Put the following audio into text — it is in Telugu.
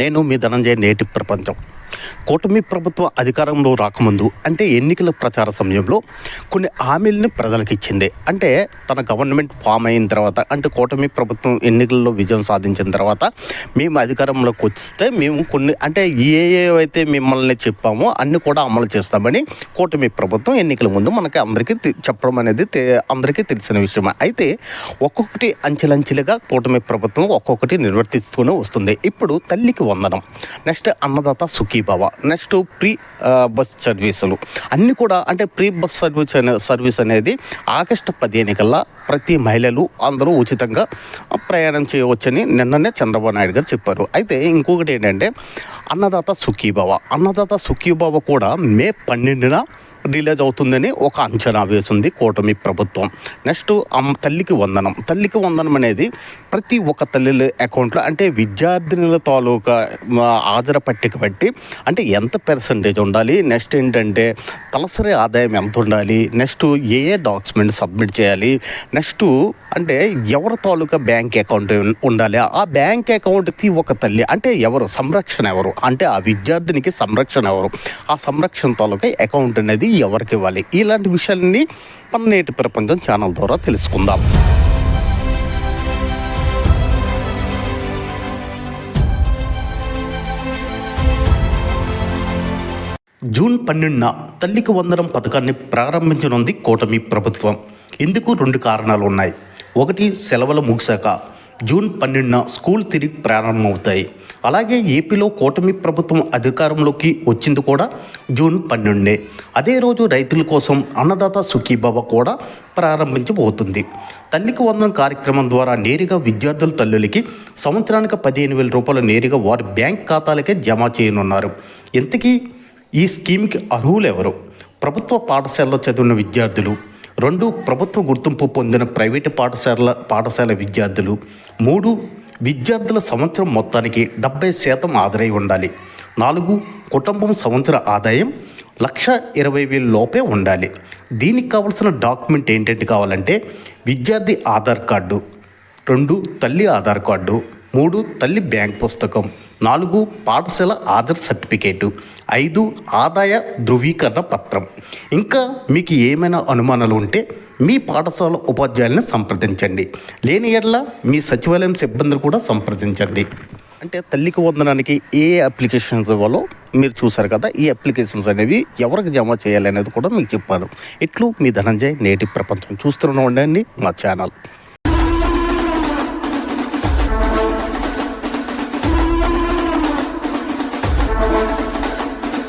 నేను మీ ధనంజయ నేటి ప్రపంచం. కూటమి ప్రభుత్వం అధికారంలో రాకముందు అంటే ఎన్నికల ప్రచార సమయంలో కొన్ని హామీలని ప్రజలకు ఇచ్చింది. అంటే తన గవర్నమెంట్ ఫామ్ అయిన తర్వాత అంటే కూటమి ప్రభుత్వం ఎన్నికల్లో విజయం సాధించిన తర్వాత మేము అధికారంలోకి వస్తే మేము కొన్ని అంటే ఏవైతే మిమ్మల్ని చెప్పామో అన్నీ కూడా అమలు చేస్తామని కూటమి ప్రభుత్వం ఎన్నికల ముందు మనకి అందరికీ చెప్పడం అనేది అందరికీ తెలిసిన విషయమే. అయితే ఒక్కొక్కటి అంచెలంచెలుగా కూటమి ప్రభుత్వం ఒక్కొక్కటి నిర్వర్తిస్తూనే వస్తుంది. ఇప్పుడు తల్లికి వందనం, next Annadata Sukhibhava, next free bus సర్వీసులు అన్నీ కూడా అంటే ప్రీ బస్ సర్వీస్ అనేది ఆగస్టు 15 కల్లా ప్రతి మహిళలు అందరూ ఉచితంగా ప్రయాణం చేయవచ్చని నిన్ననే చంద్రబాబు నాయుడు గారు చెప్పారు. అయితే ఇంకొకటి ఏంటంటే అన్నదాత సుఖీభవ కూడా మే 12న రిలీజ్ అవుతుందని ఒక అంచనా వేసింది కూటమి ప్రభుత్వం. నెక్స్ట్ తల్లికి వందనం అనేది ప్రతి ఒక్క తల్లి అకౌంట్లో అంటే విద్యార్థినుల తాలూకా హాజరు పట్టిక బట్టి అంటే ఎంత పర్సంటేజ్ ఉండాలి, నెక్స్ట్ ఏంటంటే తలసరి ఆదాయం ఎంత ఉండాలి, నెక్స్ట్ ఏ డాక్యుమెంట్ సబ్మిట్ చేయాలి, నెక్స్ట్ అంటే ఎవరి తాలూకా బ్యాంక్ అకౌంట్ ఉండాలి, ఆ బ్యాంక్ అకౌంట్కి ఒక తల్లి అంటే సంరక్షణ ఎవరు అంటే ఆ విద్యార్థినికి సంరక్షణ ఎవరు, ఆ సంరక్షణ తాలూకా అకౌంట్ అనేది ఎవరికి ఇవ్వాలి, ఇలాంటి విషయాలన్నీ మన నేటి ప్రపంచం ఛానల్ ద్వారా తెలుసుకుందాం. జూన్ 12న తల్లికి వందనం పథకాన్ని ప్రారంభించనుంది కూటమి ప్రభుత్వం. ఇందుకు 2 కారణాలు ఉన్నాయి. ఒకటి, సెలవులు ముగిశాక జూన్ 12న స్కూల్ తిరిగి ప్రారంభమవుతాయి. అలాగే ఏపీలో కూటమి ప్రభుత్వం అధికారంలోకి వచ్చింది కూడా జూన్ 12. అదే రోజు రైతుల కోసం అన్నదాత సుఖీభవ కూడా ప్రారంభించబోతుంది. తల్లికి వందనం కార్యక్రమం ద్వారా నేరుగా విద్యార్థుల తల్లులకి సంవత్సరానికి 15,000 రూపాయలు నేరుగా వారి బ్యాంక్ ఖాతాలకే జమ చేయనున్నారు. ఇంతకీ ఈ స్కీమ్కి అర్హులు ఎవరు? ప్రభుత్వ పాఠశాలలో చదివిన విద్యార్థులు, 2 ప్రభుత్వ గుర్తింపు పొందిన ప్రైవేటు పాఠశాల విద్యార్థులు, 3 విద్యార్థుల సంవత్సరం మొత్తానికి 70% హాజరై ఉండాలి, 4 కుటుంబం సంవత్సర ఆదాయం 1,20,000 లోపే ఉండాలి. దీనికి కావాల్సిన డాక్యుమెంట్ ఏంటంటే కావాలంటే విద్యార్థి ఆధార్ కార్డు, 2 తల్లి ఆధార్ కార్డు, 3 తల్లి బ్యాంక్ పుస్తకం, 4 పాఠశాల ఆధార్ సర్టిఫికేటు, 5 ఆదాయ ధృవీకరణ పత్రం. ఇంకా మీకు ఏమైనా అనుమానాలు ఉంటే మీ పాఠశాల ఉపాధ్యాయులను సంప్రదించండి, లేని ఎడల మీ సచివాలయం సిబ్బందిని కూడా సంప్రదించండి. అంటే తల్లికి వందనానికి ఏ అప్లికేషన్స్ ఇవ్వాలో మీరు చూసారు కదా. ఈ అప్లికేషన్స్ అనేవి ఎవరికి జమ చేయాలి అనేది కూడా మీకు చెప్పాను. ఇట్లు మీ ధనంజయ్ నేటి ప్రపంచం చూస్తూనే ఉండండి మా ఛానల్.